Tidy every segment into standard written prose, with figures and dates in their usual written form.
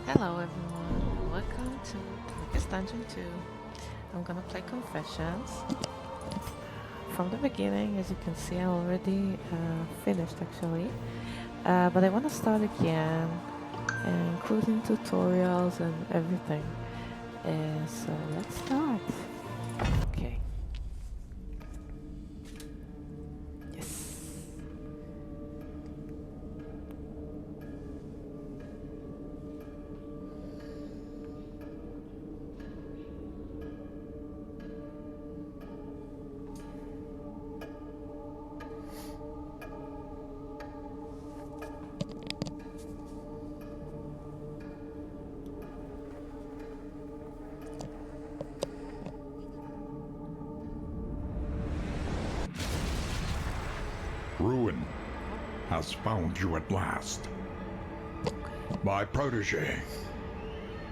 Hello everyone, welcome to Darkest Dungeon 2. I'm gonna play Confessions. From the beginning, as you can see, I already finished actually. But I wanna start again, including tutorials and everything. So let's start. Okay. Yes. Ruin has found you at last. My protege.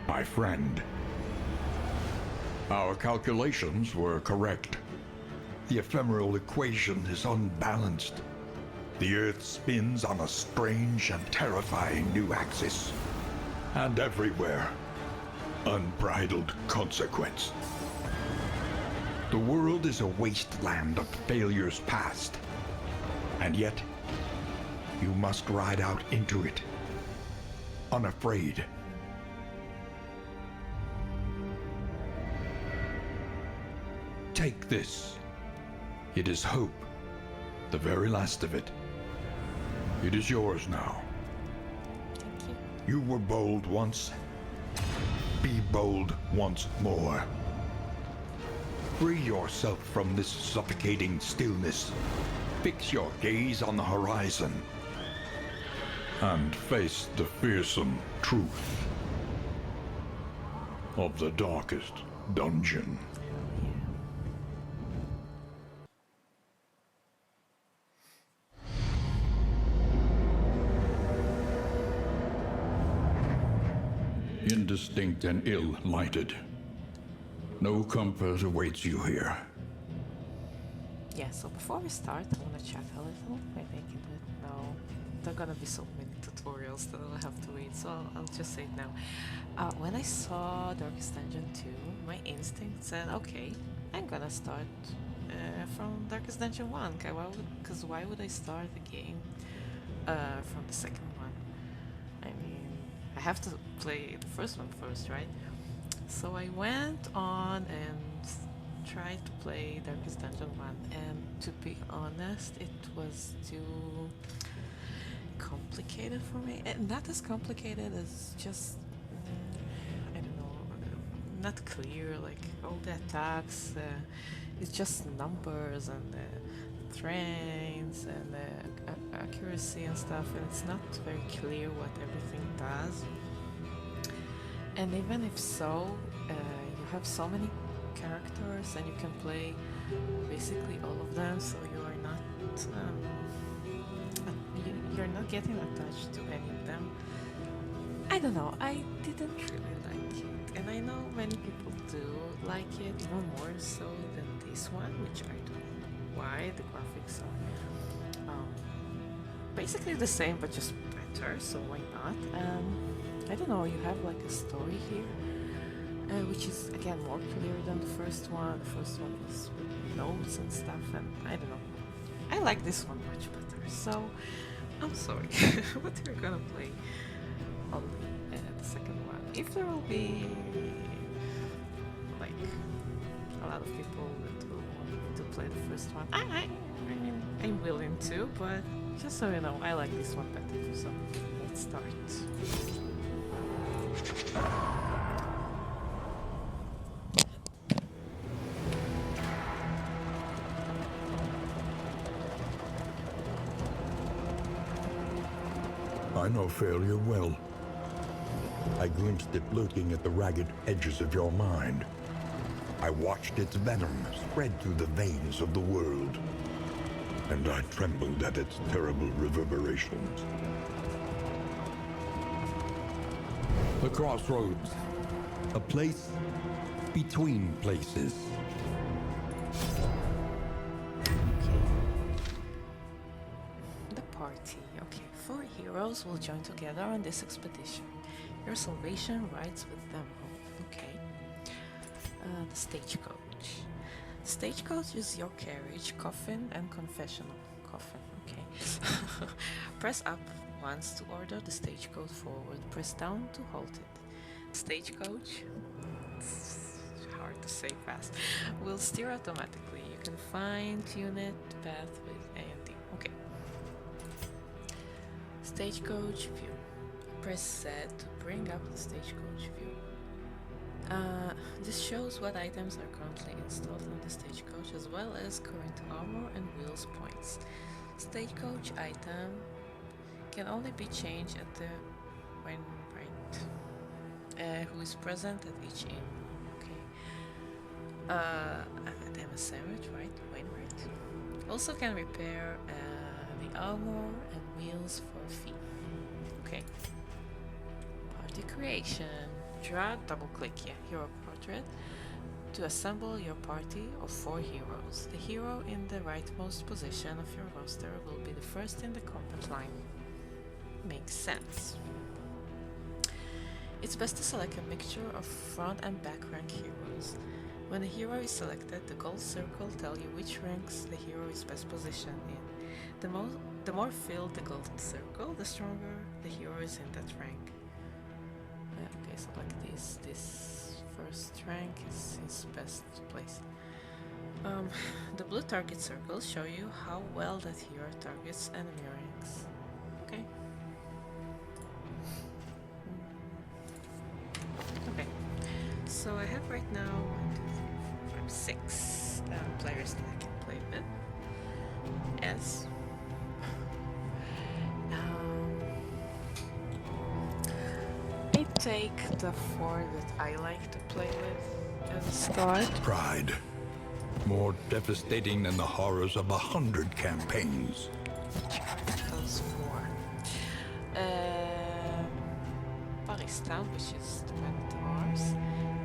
My friend. Our calculations were correct. The ephemeral equation is unbalanced. The Earth spins on a strange and terrifying new axis. And everywhere, unbridled consequence. The world is a wasteland of failures past. And yet, you must ride out into it, unafraid. Take this. It is hope, the very last of it. It is yours now. Thank you. You were bold once. Be bold once more. Free yourself from this suffocating stillness. Fix your gaze on the horizon. And face the fearsome truth of the darkest dungeon. Indistinct and ill-lighted. No comfort awaits you here. Yeah, so before we start, I want to chat a little. I think it would know there are gonna be so many tutorials that I'll have to read, so I'll just say it now. When I saw Darkest Dungeon 2, my instinct said, okay, I'm gonna start from Darkest Dungeon 1, because why would I start the game from the second one? I mean, I have to play the first one first, right? So I went on and tried to play Darkest Dungeon 1, and to be honest, it was too complicated for me. And not as complicated as just, I don't know, not clear, like all the attacks, it's just numbers and trains and accuracy and stuff, and it's not very clear what everything does. And even if so, you have so many characters and you can play basically all of them, so you are not you're not getting attached to any of them. I don't know, I didn't really like it, and I know many people do like it, even more so than this one, which I don't know why. The graphics are basically the same but just better, so why not? I don't know, you have like a story here, which is again more clear than the first one. The first one was with notes and stuff, and I don't know. I like this one much better, so I'm sorry, but we're gonna play only the second one. If there will be like a lot of people that will want to play the first one, I mean, I'm willing to, but just so you know, I like this one better. So let's start. I know failure well. I glimpsed it lurking at the ragged edges of your mind. I watched its venom spread through the veins of the world, and I trembled at its terrible reverberations. The crossroads, a place between places. The party. Okay, 4 heroes will join together on this expedition. Your salvation rides with them home. Okay. The stagecoach. Stagecoach is your carriage, coffin, and confessional. Coffin, okay. Press up once to order the stagecoach forward. Press down to halt it. Stagecoach, it's hard to say fast, will steer automatically. You can fine-tune it path with A and D. Okay. Stagecoach view. Press Z to bring up the stagecoach view. This shows what items are currently installed on the stagecoach, as well as current armor and wheels points. Stagecoach item can only be changed at the when right who is present at each inn. Okay. Damn a sandwich, right? Wayne, right. Also can repair the armor and wheels for a fee. Okay. Party creation. Draw, double click, hero portrait to assemble your party of 4 heroes. The hero in the rightmost position of your roster will be the first in the combat line. Makes sense. It's best to select a mixture of front and back rank heroes. When a hero is selected, the gold circle tells you which ranks the hero is best positioned in. The more filled the gold circle, the stronger the hero is in that rank. Okay, so like this first rank is his best place. The blue target circles show you how well that hero targets enemy ranks. Okay. Okay. So I have right now 1, 2, 3, 4, 5, 6 players that I can play with. Yes. I take the 4 that I like to play with at the start. Pride. More devastating than the horrors of 100 campaigns. Those 4. Paristan, which is the man at arms,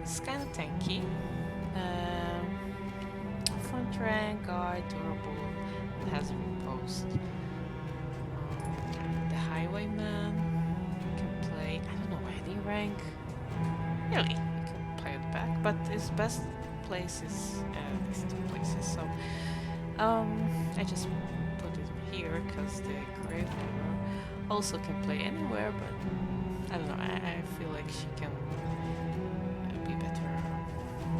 is kind of tanky. Front rank, guard, durable, and has a riposte. The highwayman can play, I don't know, any rank. Really, he can play at the back, but his best place is these 2 places. So I just put it here because the grave robber also can play anywhere, but I don't know, I feel like she can be better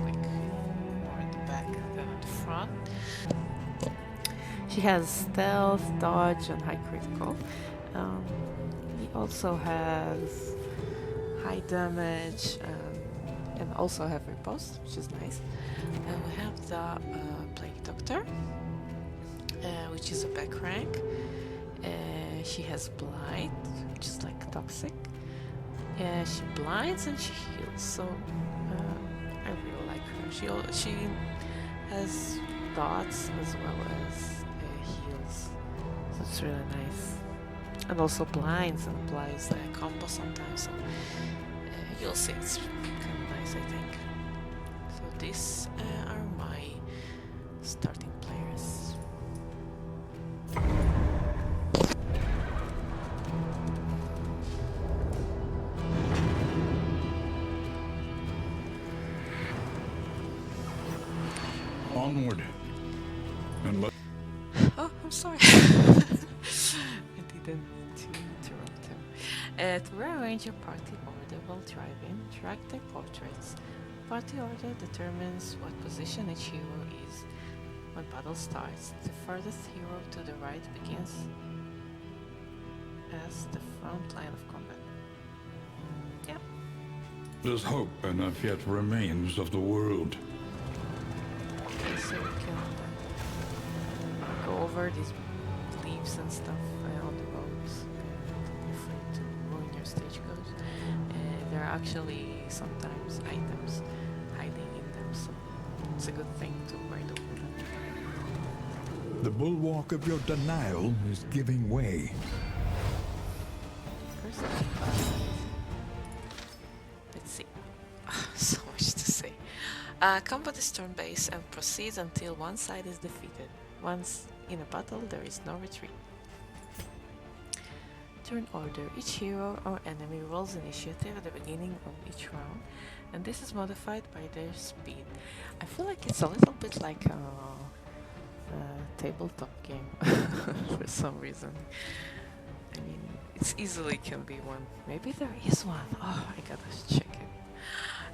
like more at the back than at the front. She has stealth, dodge, and high critical. He also has high damage and also have riposte, which is nice. We have the Plague Doctor, which is a back rank. She has Blight, which is like toxic. She blinds and she heals, so I really like her. She has dots as well as heals, so it's really nice. And also blinds and applies a combo sometimes, so you'll see it's kind of nice, I think. So these are my starting players. Onward. And let Oh, I'm sorry. I didn't interrupt him. To rearrange your party order while driving, track their portraits. Party order determines what position each hero is when battle starts. The furthest hero to the right begins as the front line of combat. Yep. there's hope enough yet remains of the world. Okay, so we can go over these leaves and stuff on the roads. Don't be afraid to ruin your stagecoach. There are actually sometimes items hiding in them, so it's a good thing to ride over them. The bulwark of your denial is giving way. First, let's see. So much to say. Combat is turn-based and proceeds until one side is defeated. Once in a battle, there is no retreat. turn order. Each hero or enemy rolls initiative at the beginning of each round, and this is modified by their speed. I feel like it's a little bit like a tabletop game for some reason. I mean, it's easily can be one. Maybe there is one. Oh, I gotta check it.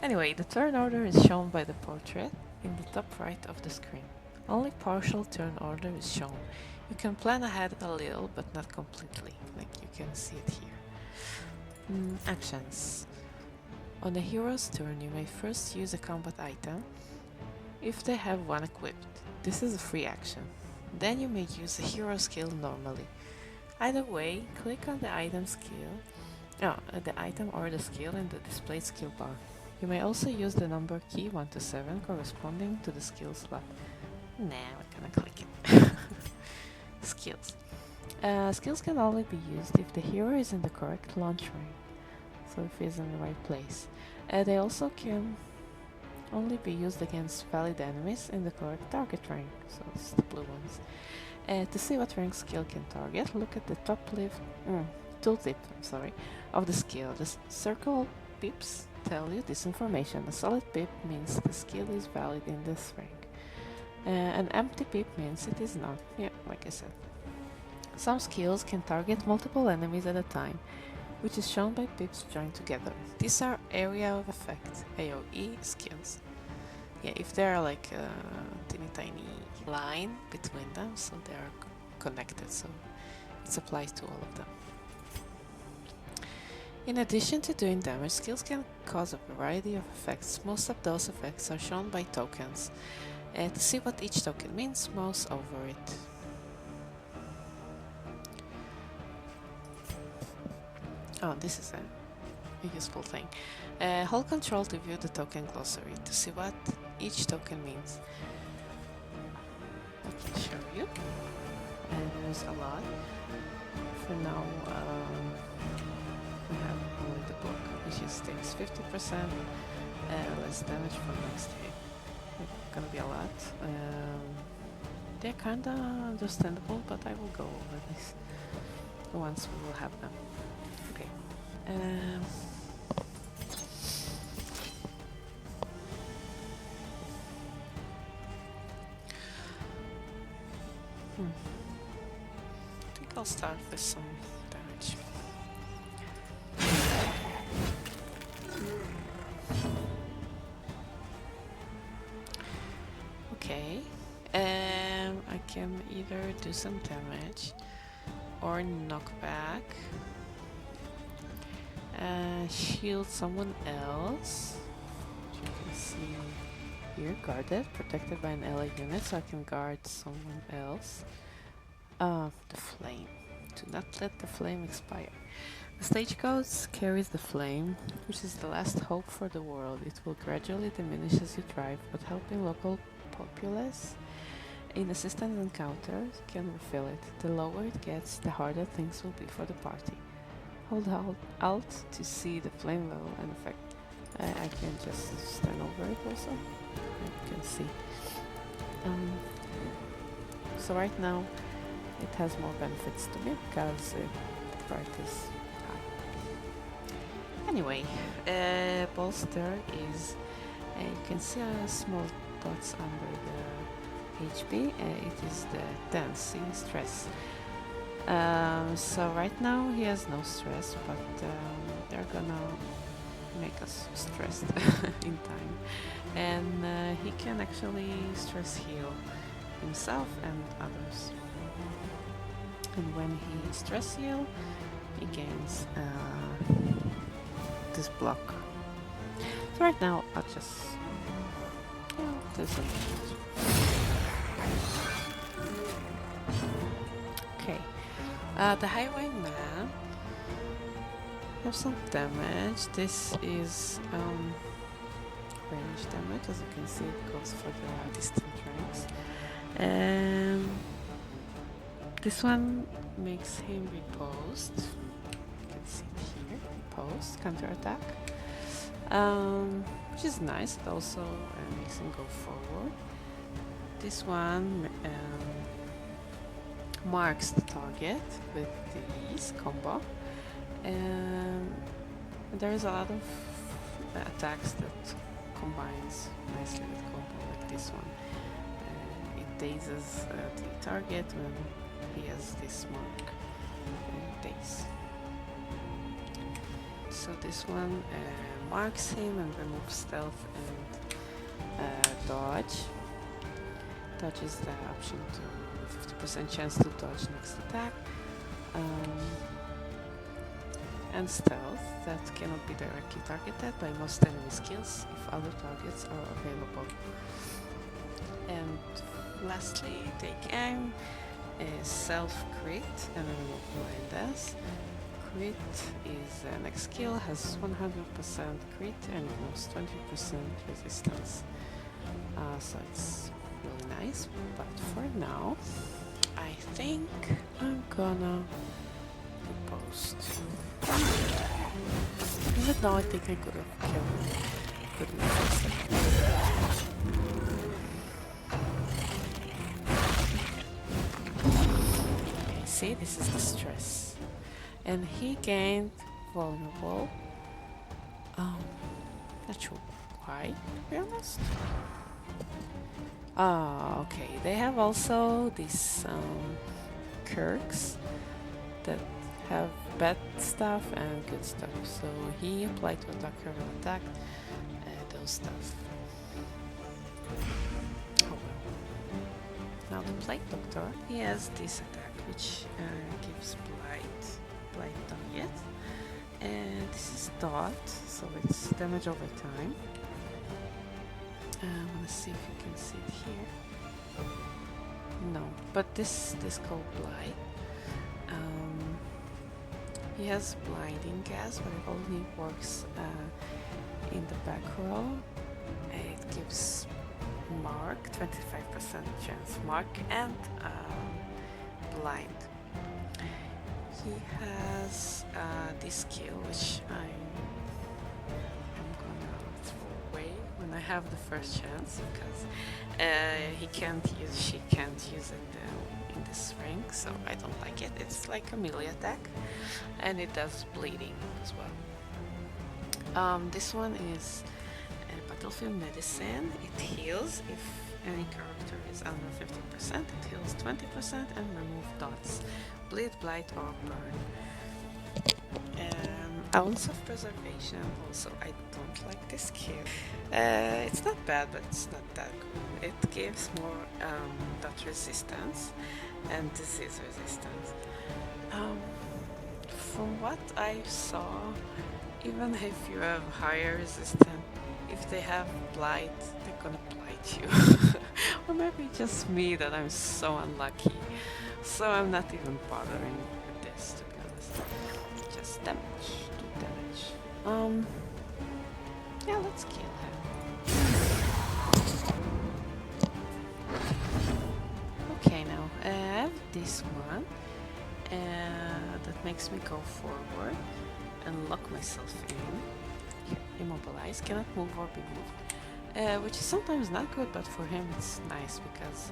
Anyway, the turn order is shown by the portrait in the top right of the screen. Only partial turn order is shown. You can plan ahead a little, but not completely, like you can see it here. Actions. On a hero's turn, you may first use a combat item if they have one equipped. This is a free action. Then you may use a hero skill normally. Either way, click on the item the item or the skill in the displayed skill bar. You may also use the number key 1 to 7 corresponding to the skill slot. Nah, we're gonna click it. Skills. Skills can only be used if the hero is in the correct launch range, so if he's in the right place. They also can only be used against valid enemies in the correct target rank, so it's the blue ones. To see what rank skill can target, look at the top tooltip of the skill. The circle pips tell you this information. A solid pip means the skill is valid in this rank. An empty pip means it is not. Yeah, like I said. Some skills can target multiple enemies at a time, which is shown by pips joined together. These are area of effect, AoE skills. Yeah, if there are like a teeny tiny line between them, so they are connected, so it applies to all of them. In addition to doing damage, skills can cause a variety of effects. Most of those effects are shown by tokens. To see what each token means, mouse over it. Oh, this is a useful thing. Hold control to view the token glossary to see what each token means. I can show you. There's a lot. For now, we have only the book, which takes 50% less damage for next hit. It's gonna be a lot. They're kinda understandable, but I will go over this once we will have them. Okay. I think I'll start with some damage. Okay, I can either do some damage or knock back, shield someone else, which you can see here, guarded, protected by an ally unit, so I can guard someone else. The flame. Do not let the flame expire. The stagecoach carries the flame, which is the last hope for the world. It will gradually diminish as you drive, but helping local populace in assistance encounters can refill it. The lower it gets, the harder things will be for the party. Hold Alt to see the flame level and effect. I can just stand over it also. You can see. So right now it has more benefits to me because the price is high. Anyway, bolster is you can see a small dots under the HP. It is the tense stress. So right now he has no stress, but they're gonna make us stressed in time, and he can actually stress heal himself and others. And when he stress heal, he gains this block. So right now I'll just do some damage. Okay, the Highwayman have some damage. This is range damage, as you can see. It goes for the distant ranks. This one makes him riposte. You can see it here. Riposte, counterattack. Which is nice. It also makes him go forward. This one marks the target with the ease combo. And there is a lot of attacks that combines nicely with combo, like this one. It dazes the target when he has this mark. Daze. So this one marks him and removes stealth and dodge. Dodge is the option to 50% chance to dodge next attack. And stealth that cannot be directly targeted by most enemy skills if other targets are available. And lastly, take aim, self crit, and remove blindness. Crit is the next skill, has 100% crit and removes 20% resistance. So it's really nice, but for now, I think I'm gonna post. Even though I think I could have killed him. Couldn't have. Okay, see, this is the stress. And he gained vulnerable. Not sure why, to be honest. Okay. They have also these quirks that have bad stuff and good stuff. So he applied to attacker and attacked those stuff. Oh well. Now the Plague Doctor, he has this attack which gives blight target. And this is dot, so it's damage over time. I want to see if you can see it here. No, but this called blight. He has blinding gas, but it only works in the back row. It gives mark, 25% chance mark, and blind. He has this skill, which I'm gonna throw away when I have the first chance, because she can't use it in this rank, so I don't like it. It's like a melee attack, and it does bleeding as well. This one is Battlefield Medicine. It heals if any character is under 15%. It heals 20% and remove dots, bleed, blight, or burn. Ounce of Preservation. Also, I don't like this skill. It's not bad, but it's not that good. It gives more dot resistance and disease resistance. From what I saw, even if you have higher resistance, if they have blight, they're gonna blight you. Or maybe just me that I'm so unlucky. So I'm not even bothering with this, to be honest. Just damage, do damage. Yeah, let's kill him. Okay, now I have this one that makes me go forward and lock myself in. Immobilize, cannot move or be moved. Which is sometimes not good, but for him it's nice because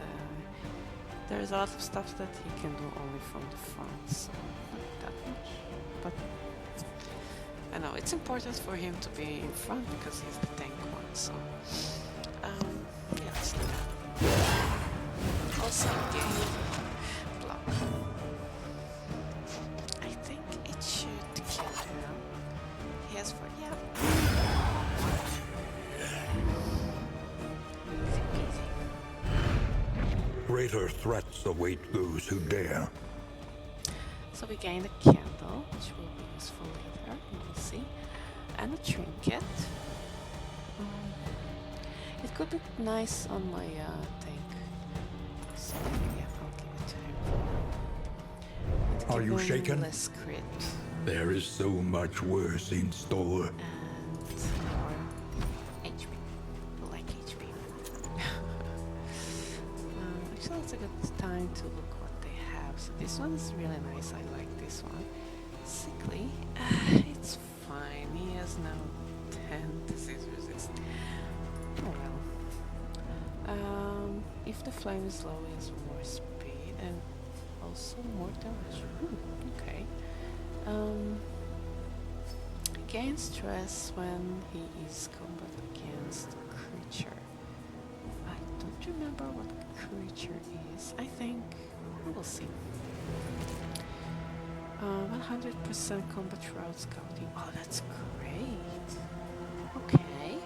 there's a lot of stuff that he can do only from the front, so not that much. But I know it's important for him to be in front because he's the tank one, so yeah, let's do that. Also, block. I think it should kill him. He has for Greater threats await those who dare. So we gained a candle, which will be useful later, we'll see, and a trinket. It could be nice on my tank, so yeah, I'll give it to him. Are you shaken? Less crit. There is so much worse in store. And more HP. Like HP. Actually, it's a good time to look what they have. So this one is really nice. I like this one. Sickly. It's fine. He has now 10 disease resist. Oh well. If the flame is low, he has more speed and also more damage. Okay. gains stress when he is combat against a creature. I don't remember what creature is. I think we will see. 100% combat route scouting. Oh, that's great. Okay.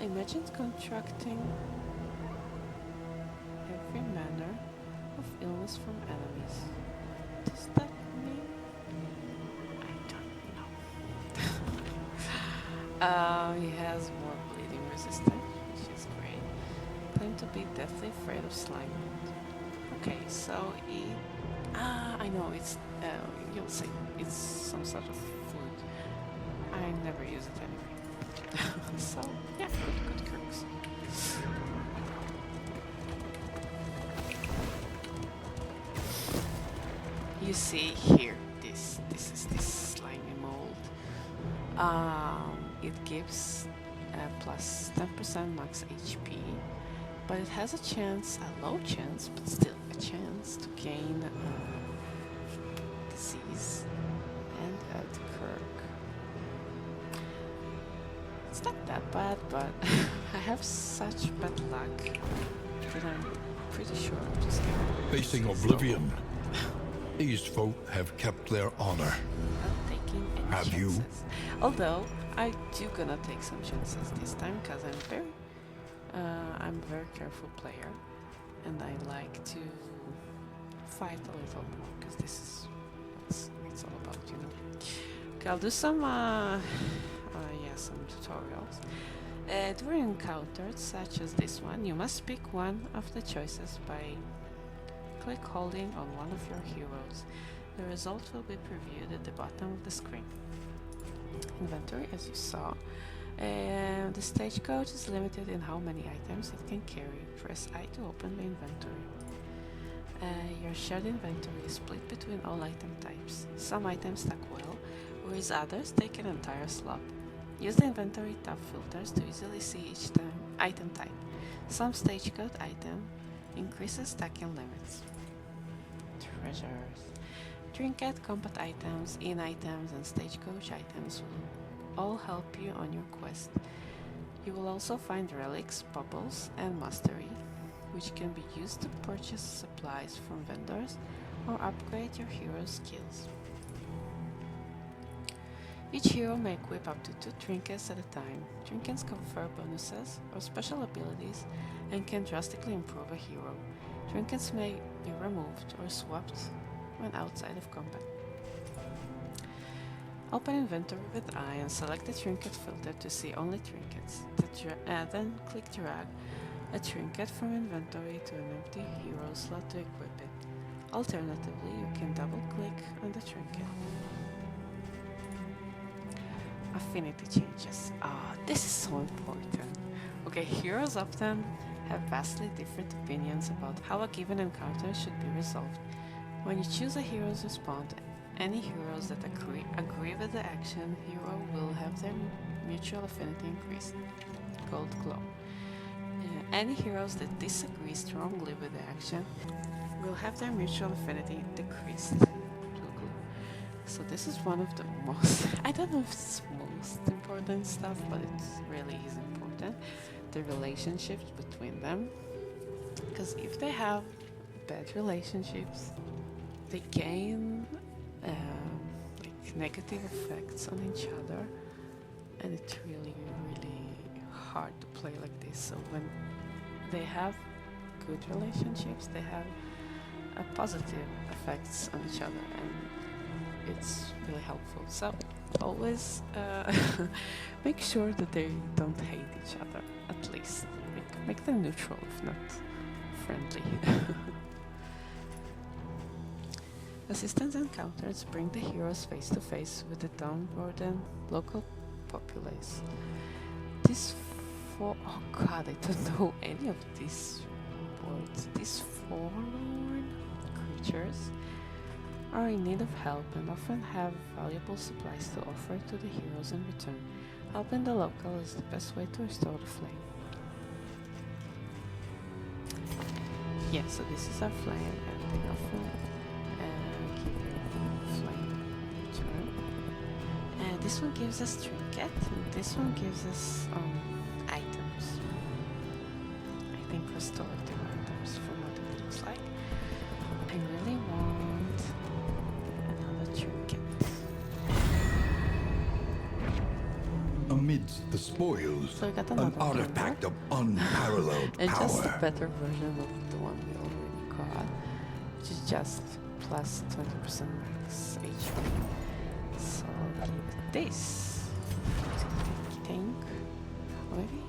Imagine contracting every manner of illness from enemies. Does that mean? I don't know. He has more bleeding resistance, which is great. Claim to be deathly afraid of slime. Okay, so I know it's. You'll say it's some sort of food. I never use it anyway. So yeah, good quirks. You see here, this is this slimy mold. It gives plus 10% max HP, but it has a chance, a low chance, but still a chance to gain disease and add quirk. It's not that bad, but I have such bad luck that I'm pretty sure I'm just gonna Facing oblivion, these folk have kept their honor. not taking any Have you? chances. Although I do gonna take some chances this time because I'm a very careful player, and I like to fight a little more because this is what it's all about, you know. Okay, I'll do some some tutorials. During encounters such as this one, you must pick one of the choices by click holding on one of your heroes. The result will be previewed at the bottom of the screen. Inventory, as you saw. The stagecoach is limited in how many items it can carry. Press I to open the inventory. Your shared inventory is split between all item types. Some items stack well, whereas others take an entire slot. Use the inventory tab filters to easily see each item type. Some stagecoach item increases stacking limits. Treasures. Trinket, combat items, inn items, and stagecoach items will all help you on your quest. You will also find relics, bubbles, and mastery, which can be used to purchase supplies from vendors or upgrade your hero's skills. Each hero may equip up to 2 trinkets at a time. Trinkets confer bonuses or special abilities and can drastically improve a hero. Trinkets may be removed or swapped when outside of combat. Open inventory with I and select the trinket filter to see only trinkets. Then click drag a trinket from inventory to an empty hero slot to equip it. Alternatively, you can double click on the trinket. Affinity changes. This is so important. Okay, heroes often have vastly different opinions about how a given encounter should be resolved. When you choose a hero's response, any heroes that agree with the action hero will have their mutual affinity increased. Gold glow. Any heroes that disagree strongly with the action will have their mutual affinity decreased. So this is one of the most, I don't know if it's most important stuff, but it really is important. The relationships between them. Because if they have bad relationships, they gain negative effects on each other, and it's really hard to play like this. So when they have good relationships, they have positive effects on each other, and it's really helpful. So always make sure that they don't hate each other, at least make them neutral, if not friendly. Assistance encounters bring the heroes face to face with the downtrodden local populace. Oh god, I don't know any of these words. These forlorn creatures are in need of help and often have valuable supplies to offer to the heroes in return. Helping the local is the best way to restore the flame. Yeah, so this is our flame, and they often give you flame in return. this one gives us trinket, and this one gives us items. I think restorative items from what it looks like. I really want another trinket. Amidst the spoils, So we got an another artifact of unparalleled and just a power. better version of the one we already got, which is just plus 20% max HP. So I'll give it this. I think. Maybe?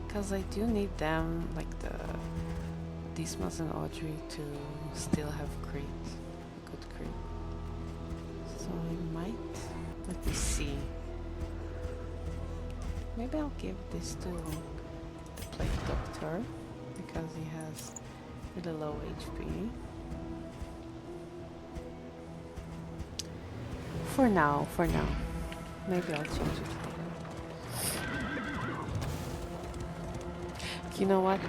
Because I do need them, like the Dismas and Audrey, to still have crit, a good crit. So I might. Let me see. Maybe I'll give this to the Plague Doctor because he has really low HP. For now. Maybe I'll change it later. You know what? I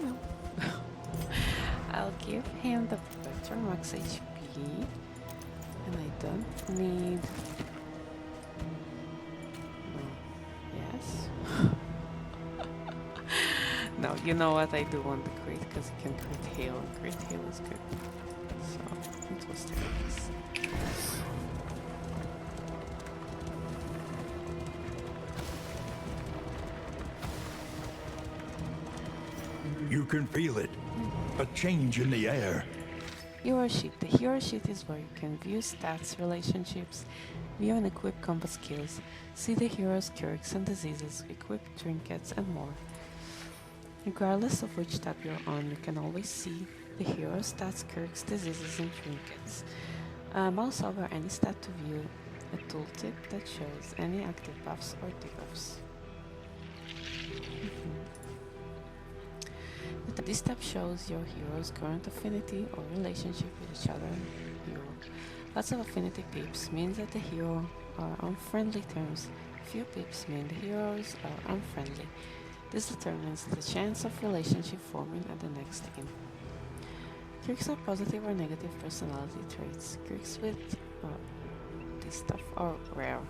know. I'll give him the better max HP. And I don't need... No. Yes? No, you know what? I do want the crit because he can crit heal. And crit heal is good. So, it will stay like this. You can feel it. A change in the air. Hero sheet. The hero sheet is where you can view stats, relationships, view and equip combat skills, see the hero's quirks and diseases, equip trinkets, and more. Regardless of which tab you're on, you can always see the hero's stats, quirks, diseases, and trinkets. Mouse over any stat to view a tooltip that shows any active buffs or debuffs. This tab shows your hero's current affinity or relationship with each other hero. Lots of affinity pips means that the hero are on friendly terms. Few pips mean the heroes are unfriendly. This determines the chance of relationship forming at the next game. Quirks are positive or negative personality traits. Quirks with this stuff are rare.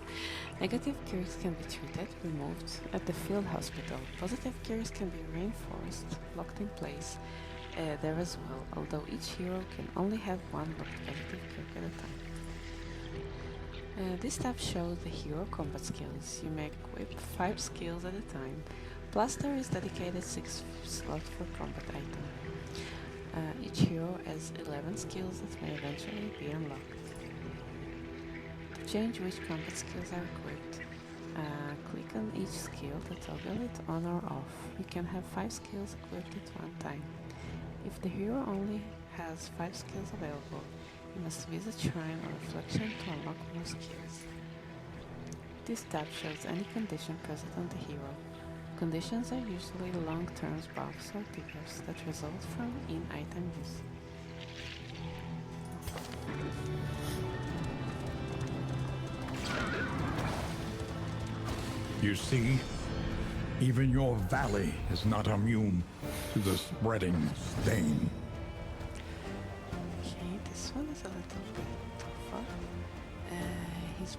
Negative quirks can be treated, removed at the field hospital. Positive quirks can be reinforced, locked in place there as well, although each hero can only have one locked positive quirk at a time. This tab shows the hero combat skills. You may equip 5 skills at a time, plus there is dedicated 6 slot for combat item. Each hero has 11 skills that may eventually be unlocked. To change which combat skills are equipped, click on each skill to toggle it on or off. You can have 5 skills equipped at one time. If the hero only has 5 skills available, you must visit Shrine or Reflection to unlock more skills. This tab shows any condition present on the hero. Conditions are usually long-term buffs or debuffs that result from in-item use. You see, even your valley is not immune to the spreading stain. Okay, this one is a little bit tougher. He's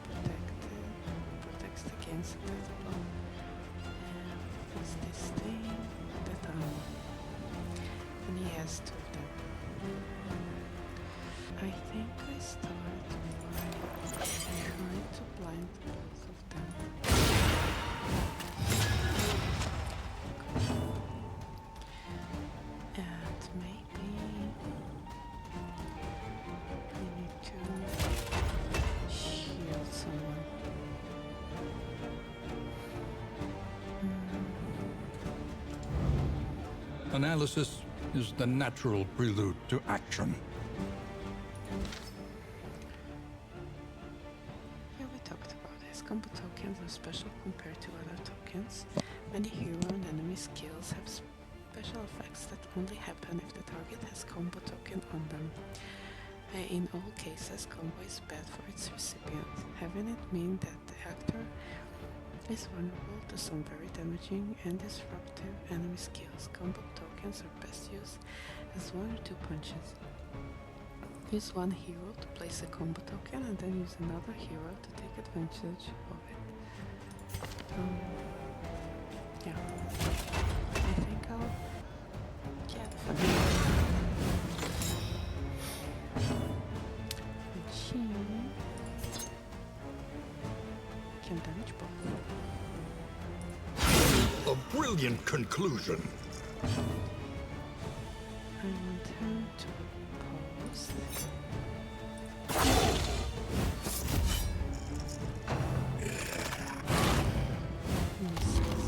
protects against this blow. What's this thing? That and he has 2 of them. I think I start by trying to blind both of them. And maybe we need to shield someone. Analysis is the natural prelude to action. Yeah, we talked about this. Combo tokens are special compared to other tokens. Many hero and enemy skills have special effects that only happen if the target has combo token on them. In all cases, combo is bad for its recipient, having it mean that the actor is vulnerable to some very damaging and disruptive enemy skills. Combo tokens are best used as 1 or 2 punches. Use one hero to place a combo token and then use another hero to take advantage of it. Yeah. I think I'll get Machine can damage both. A brilliant conclusion. I want him to post.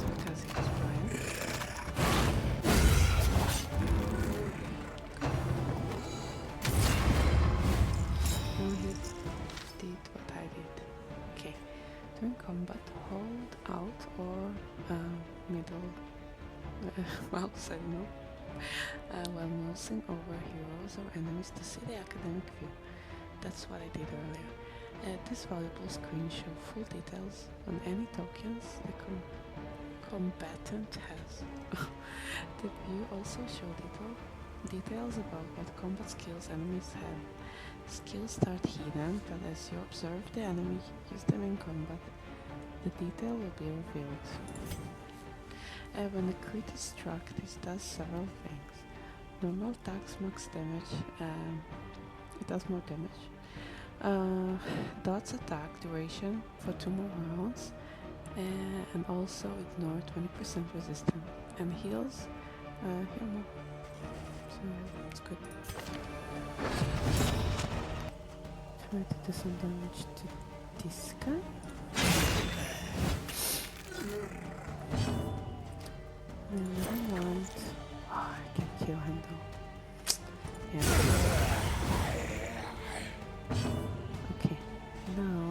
Because he was blind. No, he did what I did. Okay. During combat, hold out or middle mouse, I don't know. While mousing over heroes or enemies to see the academic view. That's what I did earlier. This valuable screen shows full details on any tokens the combatant has. The view also shows details about what combat skills enemies have. Skills start hidden, but as you observe the enemy use them in combat, the detail will be revealed. When a crit is struck, this does several things. Normal attacks max damage, it does more damage. Dots attack duration for 2 more rounds, and also ignore 20% resistance. And heals, heal more. So it's good. Try to do some damage to this guy. I want... Oh, I can kill him though. Yeah. Okay, now...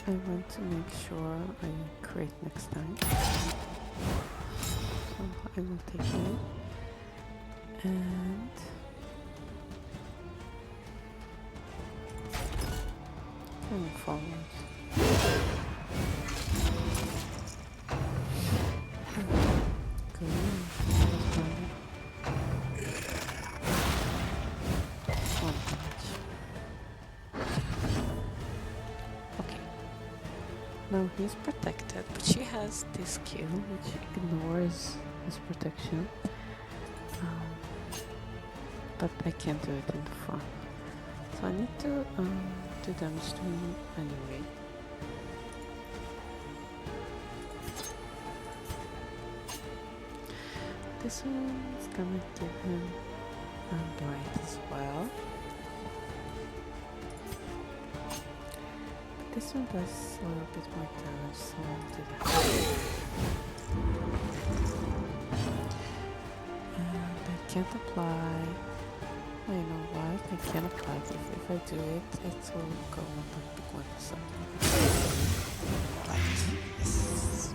I want to make sure I crit next time. So I will take it. And... going forward. Good. Okay. Now he's protected, but she has this skill which ignores his protection. But I can't do it in the front. So I need to do damage to him anyway. This one's gonna give him blight as well. But this one does a little bit more damage, so I'll do that. And I can't apply. Oh, you know what? I can apply it. If I do it, it will go on the big one. So, right. Yes.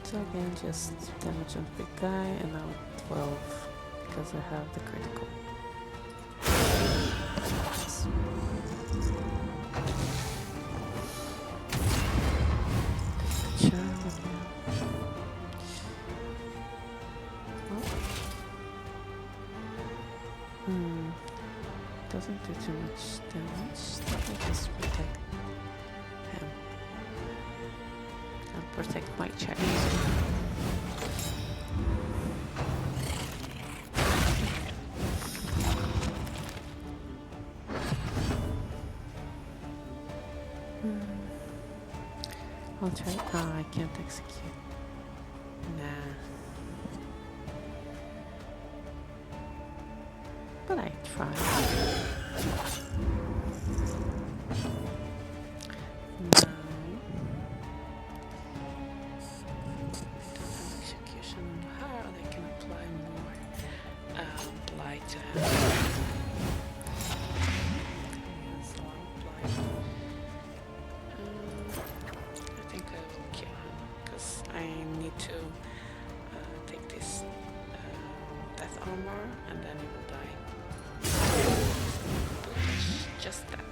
So again, just damage on the big guy, and now 12 because I have the critical. Yes. Take the charm again. Doesn't do too much damage. Let me just protect him. I'll protect my child. I'll try. I can't execute. Nah. But I tried. Now, execution on her, and I can apply more blight to her. Yes, I'll apply. I think I will kill him because I need to take this death armor, and then he will die. Just that.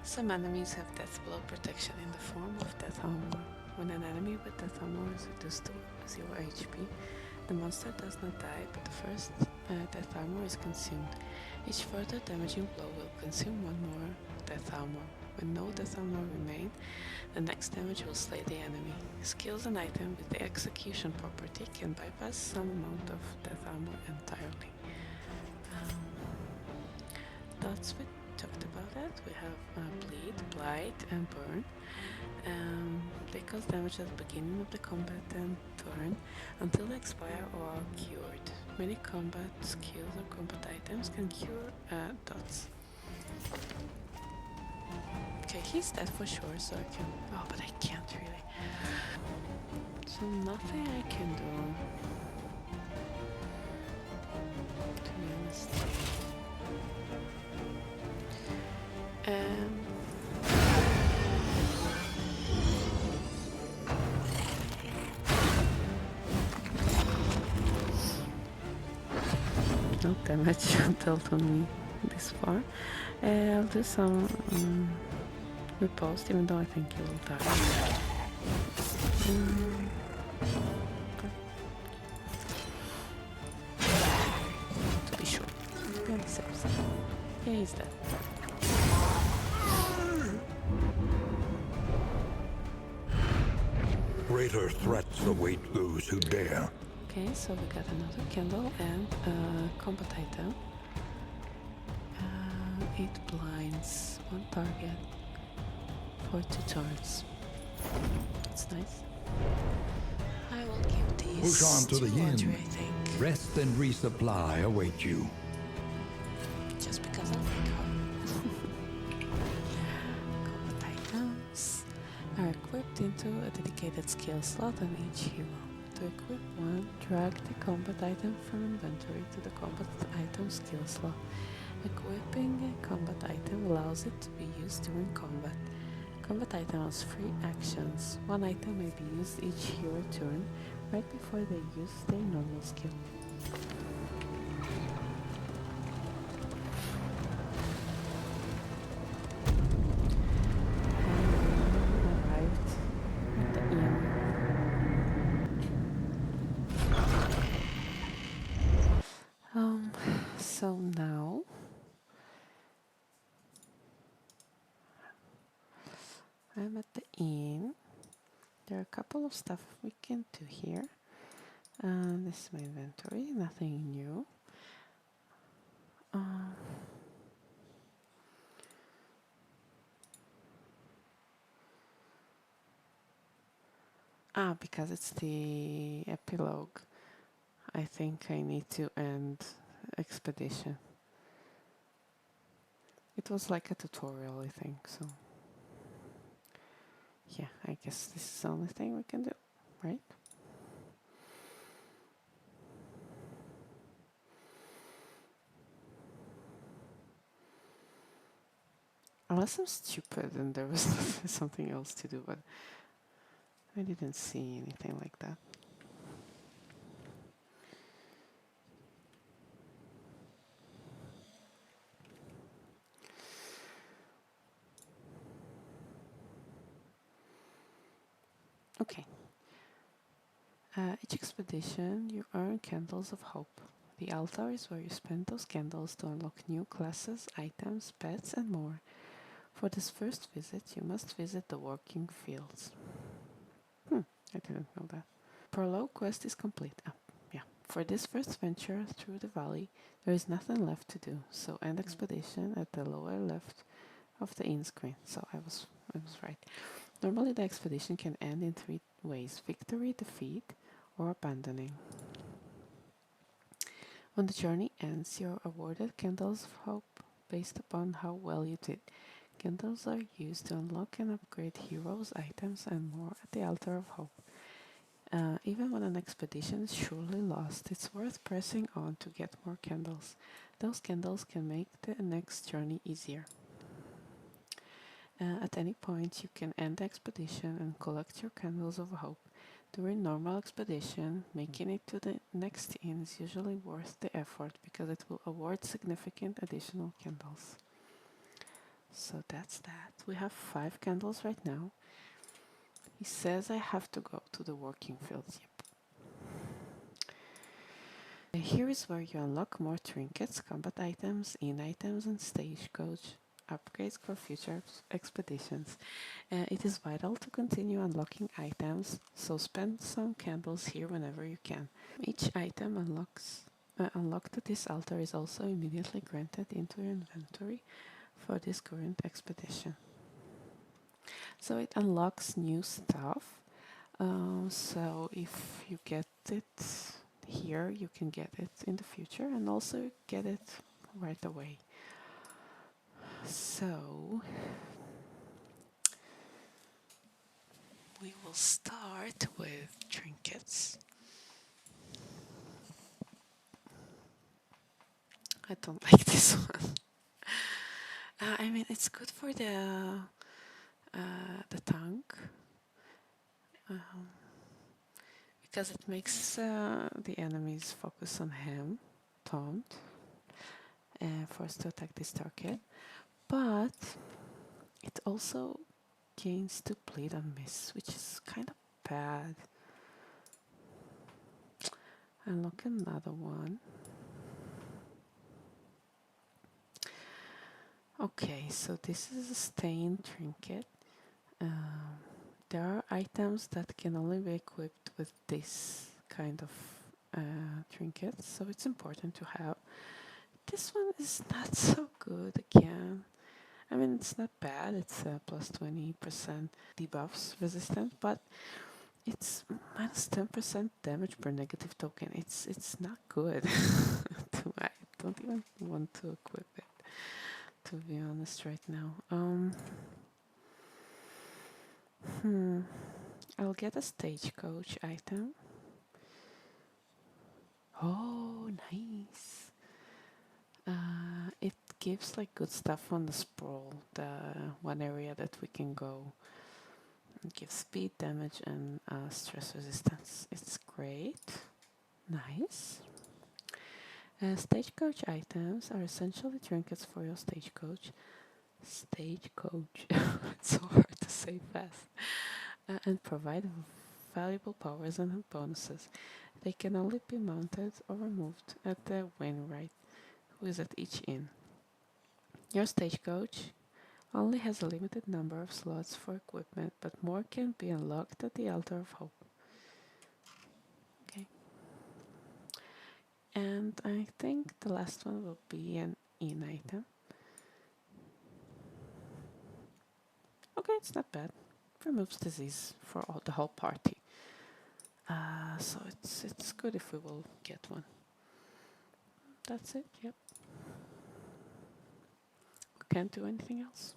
Some enemies have death blow protection in the form of death armor. When an enemy with death armor is reduced to 0 HP, the monster does not die, but the first death armor is consumed. Each further damaging blow will consume one more death armor. When no death armor remain, the next damage will slay the enemy. Skills and items with the execution property can bypass some amount of death armor entirely. Dots we talked about that. We have bleed, blight, and burn. They cause damage at the beginning of the combat and turn until they expire or are cured. Many combat skills or combat items can cure dots. Okay, he's dead for sure, so I can... Oh, but I can't really. So nothing I can do. To be honest. No damage dealt on me this far. I'll do some riposte, even though I think he will die. To be sure. Be on the safe side. Yeah, he's dead. Greater threats await those who dare. Okay, so we got another candle and a combat item. It blinds one target for 2 turns. That's nice. I will give these Push on to the Audrey, inn. I think. Rest and resupply await you. Just because I like her. Combat items are equipped into a dedicated skill slot on each hero. To equip one, drag the combat item from inventory to the combat item skill slot. Equipping a combat item allows it to be used during combat. Combat item has 3 actions. One item may be used each hero turn, right before they use their normal skill. Arrived at the inn. So now I'm at the inn. There are a couple of stuff we can do here. This is my inventory, nothing new. Because it's the epilogue, I think I need to end expedition. It was like a tutorial, I think, so yeah, I guess this is the only thing we can do, right? Unless I'm stupid and there was something else to do, but I didn't see anything like that. Okay. Each expedition, you earn candles of hope. The altar is where you spend those candles to unlock new classes, items, pets, and more. For this first visit, you must visit the working fields. I didn't know that. Prologue quest is complete. For this first venture through the valley, there is nothing left to do, so end expedition at the lower left of the inn screen. So I was right. Normally the expedition can end in 3 ways: victory, defeat, or abandoning. When the journey ends, you are awarded candles of hope based upon how well you did. Candles are used to unlock and upgrade heroes, items, and more at the altar of hope. Even when an expedition is surely lost, it's worth pressing on to get more candles. Those candles can make the next journey easier. At any point, you can end the expedition and collect your candles of hope. During normal expedition, making it to the next inn is usually worth the effort because it will award significant additional candles. So that's that. We have 5 candles right now. He says I have to go to the working fields. Yep. Here is where you unlock more trinkets, combat items, in items, and stagecoach upgrades for future expeditions. It is vital to continue unlocking items, so spend some candles here whenever you can. Each item unlocked at this altar is also immediately granted into your inventory for this current expedition. So it unlocks new stuff. So if you get it here, you can get it in the future and also get it right away. So we will start with trinkets. I don't like this one. I mean, it's good for the tank because it makes the enemies focus on him, taunt, and forced to attack this target. But it also gains to bleed and miss, which is kind of bad. Unlock another one. Okay, so this is a stain trinket. There are items that can only be equipped with this kind of trinket, so it's important to have. This one is not so good again. I mean, it's not bad, it's plus 20% debuffs resistant, but it's minus 10% damage per negative token. It's not good. I don't even want to equip it, to be honest, right now. I'll get a stagecoach item. Oh, nice. It gives like good stuff on the sprawl, the one area that we can go. It gives speed, damage, and stress resistance. It's great. Nice. Stagecoach items are essentially trinkets for your stagecoach. Stagecoach. It's so hard to say fast. And provide valuable powers and bonuses. They can only be mounted or removed at the wainwright, who is at each inn. Your stagecoach only has a limited number of slots for equipment, but more can be unlocked at the Altar of Hope. Okay. And I think the last one will be an inn item. Okay, it's not bad. Removes disease for the whole party. So it's good if we will get one. That's it. Yep. We can't do anything else.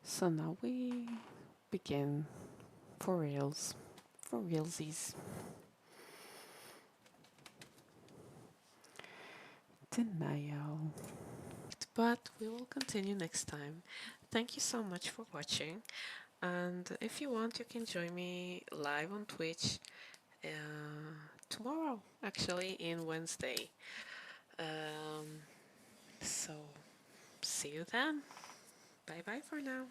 So now we begin for reals, for realsies. Denial. But we will continue next time. Thank you so much for watching. And if you want, you can join me live on Twitch tomorrow, actually, in Wednesday. So, see you then. Bye bye for now.